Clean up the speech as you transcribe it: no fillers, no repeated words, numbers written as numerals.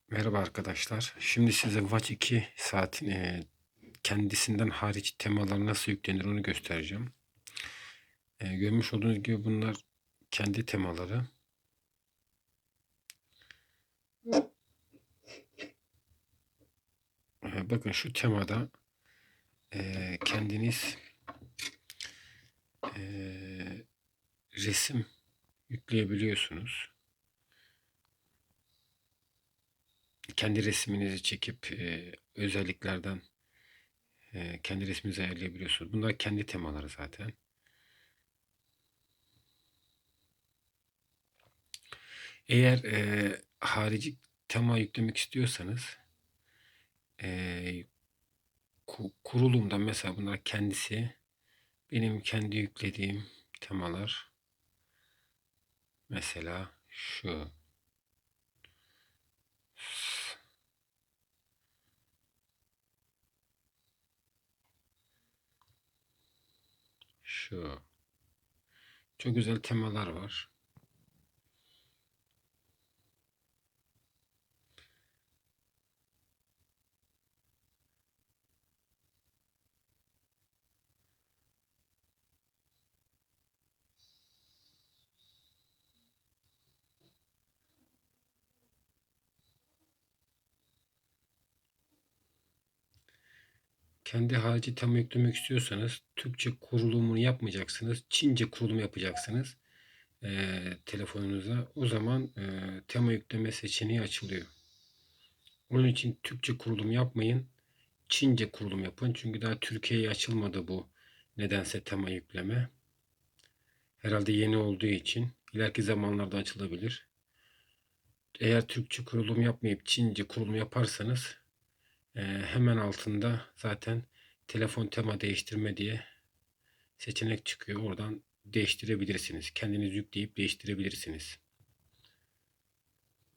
Merhaba arkadaşlar. Şimdi size Watch 2 saatin kendisinden hariç temalar nasıl yüklenir onu göstereceğim. Görmüş olduğunuz gibi bunlar kendi temaları. Bakın şu temada kendiniz e, resim yükleyebiliyorsunuz. Kendi resminizi çekip özelliklerden kendi resminizi ayarlayabiliyorsunuz. Bunlar kendi temaları zaten. Eğer harici tema yüklemek istiyorsanız e, kurulumda mesela bunlar kendisi benim kendi yüklediğim temalar mesela şu çok güzel temalar var. Kendi harici tema yüklemek istiyorsanız Türkçe kurulumunu yapmayacaksınız. Çince kurulum yapacaksınız telefonunuza. O zaman tema yükleme seçeneği açılıyor. Onun için Türkçe kurulum yapmayın. Çince kurulum yapın. Çünkü daha Türkiye'ye açılmadı bu nedense tema yükleme. Herhalde yeni olduğu için ileriki zamanlarda açılabilir. Eğer Türkçe kurulum yapmayıp Çince kurulum yaparsanız hemen altında zaten telefon tema değiştirme diye seçenek çıkıyor. Oradan değiştirebilirsiniz. Kendiniz yükleyip değiştirebilirsiniz.